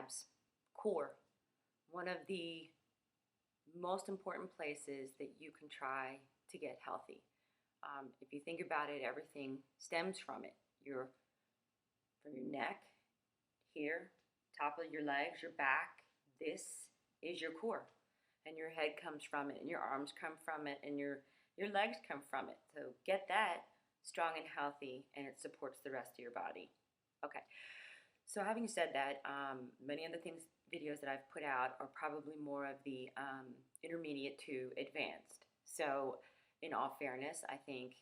abs, core, one of the most important places that you can try to get healthy. If you think about it, everything stems from it. From your neck, here, top of your legs, your back, this is your core. And your head comes from it, and your arms come from it, and your legs come from it. So get that strong and healthy, and it supports the rest of your body. Okay, so having said that, many of the videos that I've put out are probably more of the intermediate to advanced. So in all fairness, I think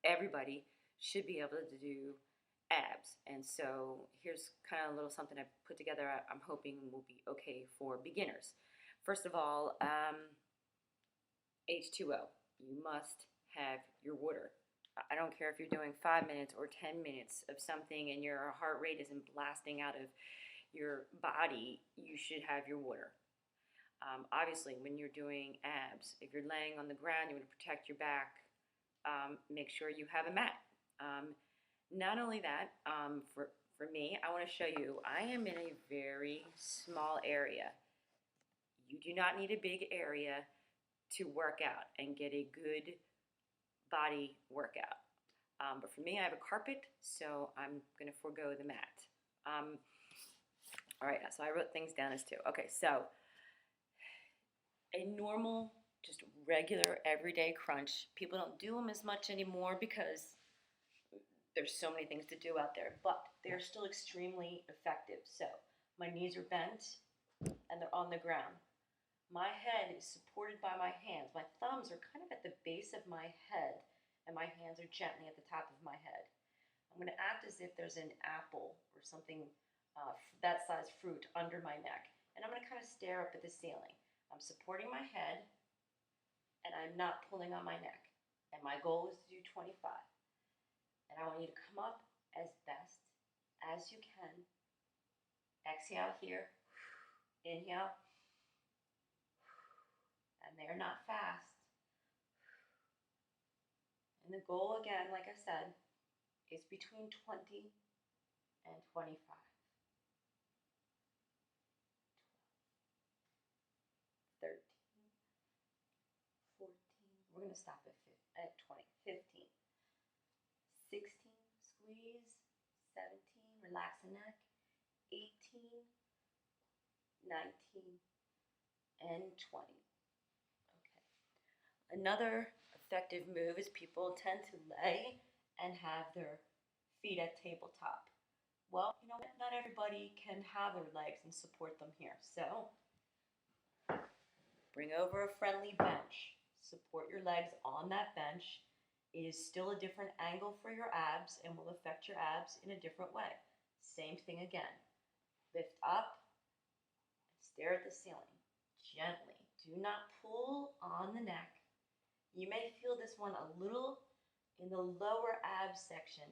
everybody should be able to do abs. And so here's kind of a little something I've put together I'm hoping will be okay for beginners. First of all, H2O. You must have your water. I don't care if you're doing 5 minutes or 10 minutes of something and your heart rate isn't blasting out of your body, you should have your water. Obviously, when you're doing abs, if you're laying on the ground, you want to protect your back, make sure you have a mat. Not only that, for me, I want to show you, I am in a very small area. You do not need a big area to work out and get a good body workout. But for me, I have a carpet, so I'm going to forego the mat. All right, so I wrote things down as two. Okay, so a normal, just regular, everyday crunch. People don't do them as much anymore because there's so many things to do out there, but they're still extremely effective. So my knees are bent and they're on the ground. My head is supported by my hands. My thumbs are kind of at the base of my head, and my hands are gently at the top of my head. I'm going to act as if there's an apple or something that size fruit under my neck, and I'm going to kind of stare up at the ceiling. I'm supporting my head, and I'm not pulling on my neck. And my goal is to do 25. And I want you to come up as best as you can. Exhale here. Inhale. And they're not fast. And the goal, again, like I said, is between 20 and 25. 13, 14, we're going to stop at 20, 15, 16, squeeze, 17, relax the neck, 18, 19, and 20. Okay. Another effective move is people tend to lay and have their feet at tabletop. Well, you know what? Not everybody can have their legs and support them here. So bring over a friendly bench. Support your legs on that bench. It is still a different angle for your abs and will affect your abs in a different way. Same thing again. Lift up, stare at the ceiling gently. Do not pull on the neck. You may feel this one a little in the lower ab section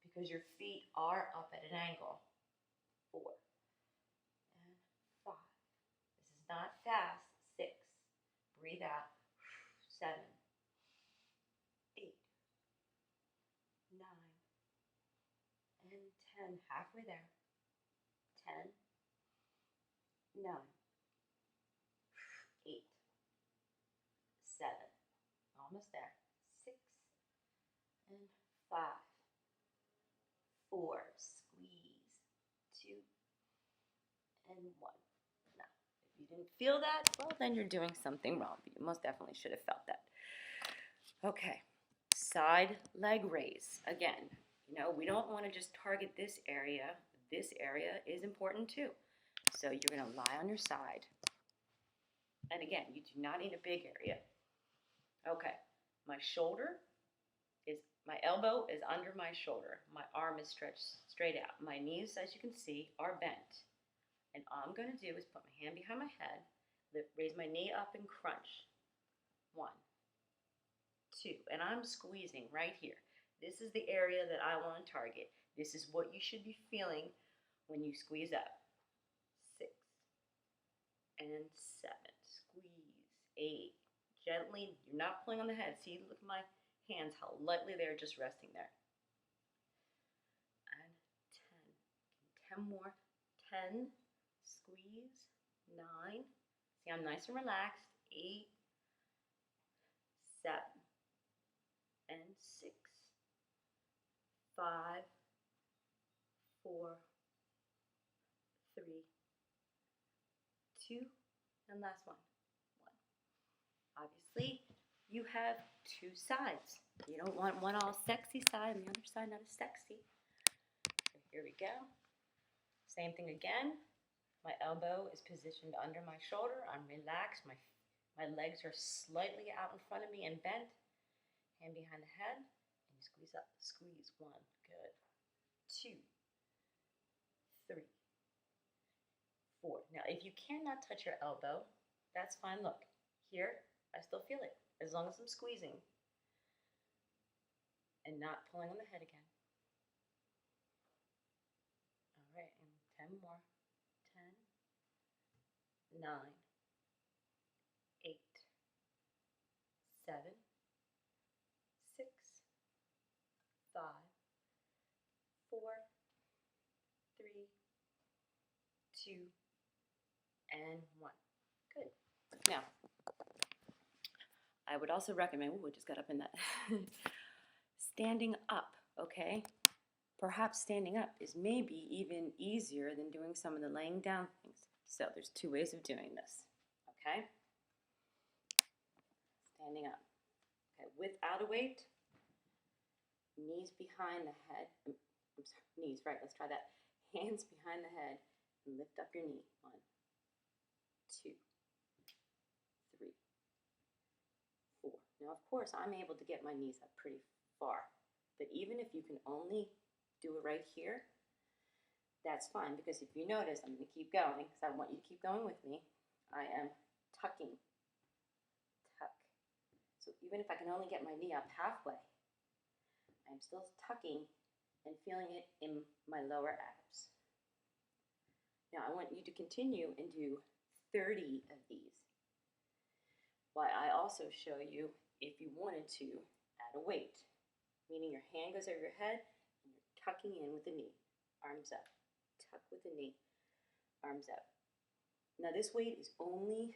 because your feet are up at an angle. 4 and 5. This is not fast. 6. Breathe out. 7, 8, 9, and 10. Halfway there. 10, 9, 8, 7. Almost there. 6 and 5, 4. Squeeze. 2 and 1. Now, if you didn't feel that, well, then you're doing something wrong. But you most definitely should have felt that. Okay. Side leg raise. Again, you know, we don't want to just target this area. This area is important too. So you're going to lie on your side. And again, you do not need a big area. Okay. My elbow is under my shoulder. My arm is stretched straight out. My knees, as you can see, are bent. And all I'm going to do is put my hand behind my head, raise my knee up and crunch. 1, 2. And I'm squeezing right here. This is the area that I want to target. This is what you should be feeling when you squeeze up. 6 and 7. Squeeze. 8. Gently, you're not pulling on the head. See, look at my hands, how lightly they're just resting there. And 10. 10 more. 10, squeeze, 9. See, I'm nice and relaxed. 8, 7, and 6, 5, 4, 3, 2, and last one, 1. Obviously, you have two sides. You don't want one all sexy side and the other side not as sexy. So here we go. Same thing again. My elbow is positioned under my shoulder. I'm relaxed. My legs are slightly out in front of me and bent. Hand behind the head. And you squeeze up. Squeeze. 1. Good. 2, 3, 4. Now, if you cannot touch your elbow, that's fine. Look, here, I still feel it, as long as I'm squeezing and not pulling on the head again. All right, and 10 more. 10, 9, 8, 7, 6, 5, 4, 3, 2, and 1. Good. Now, I would also recommend, we just got up in that, standing up, okay? Perhaps standing up is maybe even easier than doing some of the laying down things. So there's 2 ways of doing this, okay? Standing up. Okay, without a weight, knees behind the head. I'm sorry, knees, right, let's try that. Hands behind the head and lift up your knee. 1, 2, 3, 4. Now, of course, I'm able to get my knees up pretty far, but even if you can only do it right here, that's fine, because if you notice, I'm going to keep going because I want you to keep going with me. I am tucking, tuck. So even if I can only get my knee up halfway, I'm still tucking and feeling it in my lower abs. Now I want you to continue and do 30 of these. While I also show you, if you wanted to, add a weight, meaning your hand goes over your head and you're tucking in with the knee, arms up. Tuck with the knee, arms up. Now this weight is only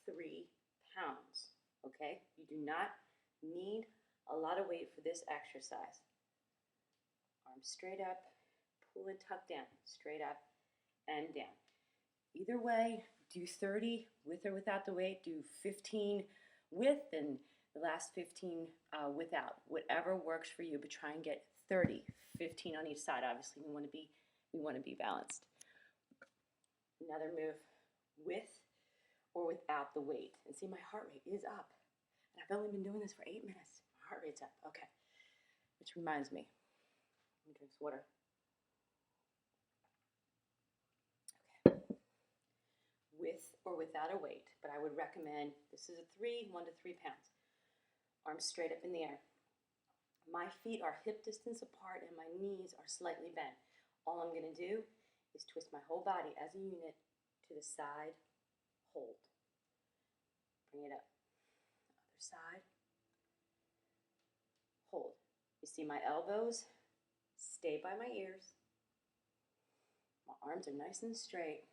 3 pounds, okay? You do not need a lot of weight for this exercise. Arms straight up, pull and tuck down, straight up and down. Either way, do 30 with or without the weight, do 15 with and the last 15 without. Whatever works for you, but try and get 30, 15 on each side. Obviously, we want to be balanced. Another move with or without the weight. And see, my heart rate is up. And I've only been doing this for 8 minutes. My heart rate's up. Okay. Which reminds me. Let me drink some water. Okay. With or without a weight, but I would recommend, this is a 1 to 3 pounds. Arms straight up in the air. My feet are hip distance apart and my knees are slightly bent. All I'm going to do is twist my whole body as a unit to the side, hold. Bring it up. Other side, hold. You see my elbows stay by my ears. My arms are nice and straight.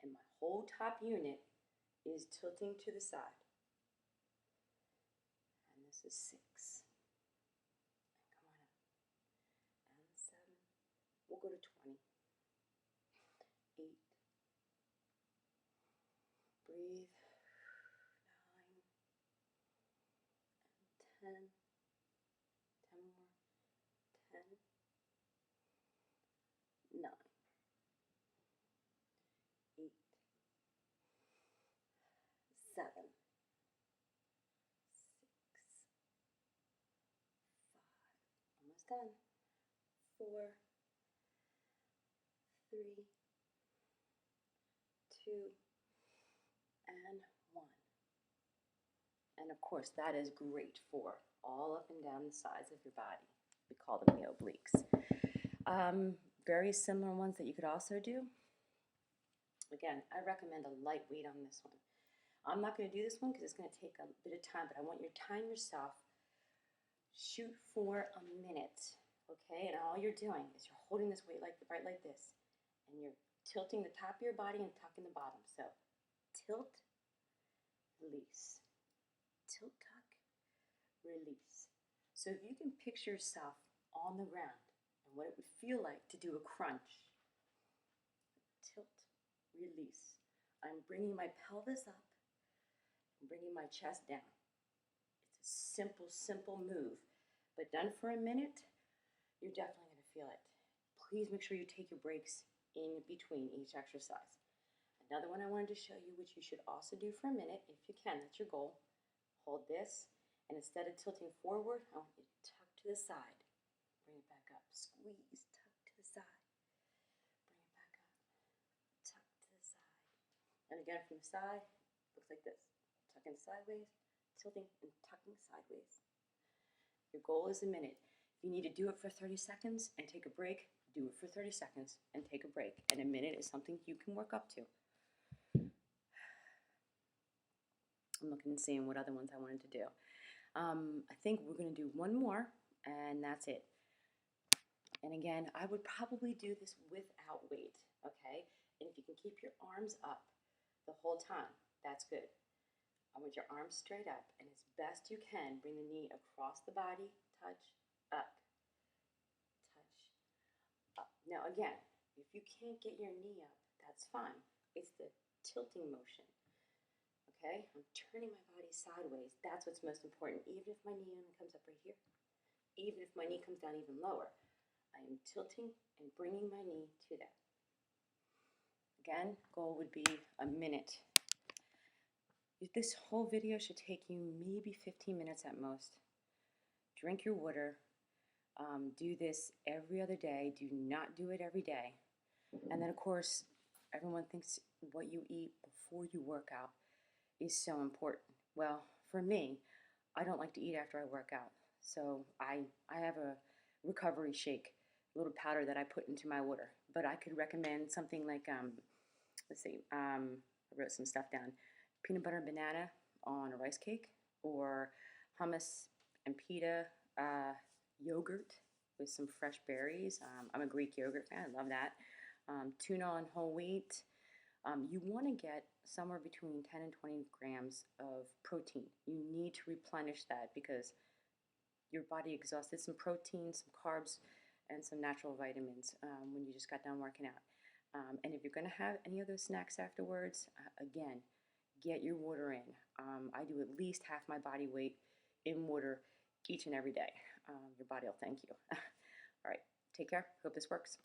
And my whole top unit is tilting to the side. And this is 6. And come on up. And 7. We'll go to 20. 8. Breathe. 9. And 10. 10 more. 10. 9. 8. 7. 6. 5. Almost done. 4. 3, 2, and 1. And of course, that is great for all up and down the sides of your body. We call them the obliques. Very similar ones that you could also do. Again, I recommend a light weight on this one. I'm not going to do this one because it's going to take a bit of time, but I want you to time yourself. Shoot for a minute, okay? And all you're doing is you're holding this weight right like this. and you're tilting the top of your body and tucking the bottom. So tilt, release, tilt, tuck, release. So if you can picture yourself on the ground and what it would feel like to do a crunch, tilt, release. I'm bringing my pelvis up and bringing my chest down. It's a simple, simple move, but done for a minute, you're definitely going to feel it. Please make sure you take your breaks in between each exercise. Another one I wanted to show you, which you should also do for a minute, if you can, that's your goal. Hold this, and instead of tilting forward, I want you to tuck to the side. Bring it back up. Squeeze, tuck to the side. Bring it back up. Tuck to the side. And again, from the side, looks like this. Tucking sideways, tilting and tucking sideways. Your goal is a minute. If you need to do it for 30 seconds and take a break, do it for 30 seconds and take a break. And a minute is something you can work up to. I'm looking and seeing what other ones I wanted to do. I think we're going to do one more, and that's it. And again, I would probably do this without weight, okay? And if you can keep your arms up the whole time, that's good. I want your arms straight up, and as best you can, bring the knee across the body, touch, up, touch, up. Now again, if you can't get your knee up, that's fine. It's the tilting motion. Okay, I'm turning my body sideways. That's what's most important. Even if my knee only comes up right here, even if my knee comes down even lower, I am tilting and bringing my knee to that. Again, goal would be a minute. This whole video should take you maybe 15 minutes at most. Drink your water. Do this every other day. Do not do it every day. And then, of course, everyone thinks what you eat before you work out is so important. Well, for me, I don't like to eat after I work out. So I have a recovery shake, a little powder that I put into my water. But I could recommend something like, let's see, I wrote some stuff down. Peanut butter and banana on a rice cake, or hummus and pita yogurt with some fresh berries. I'm a Greek yogurt fan, I love that. Tuna on whole wheat. You want to get somewhere between 10 and 20 grams of protein. You need to replenish that because your body exhausted some protein, some carbs, and some natural vitamins when you just got done working out. And if you're going to have any of those snacks afterwards, again, get your water in. I do at least half my body weight in water each and every day. Your body will thank you. All right, take care. Hope this works.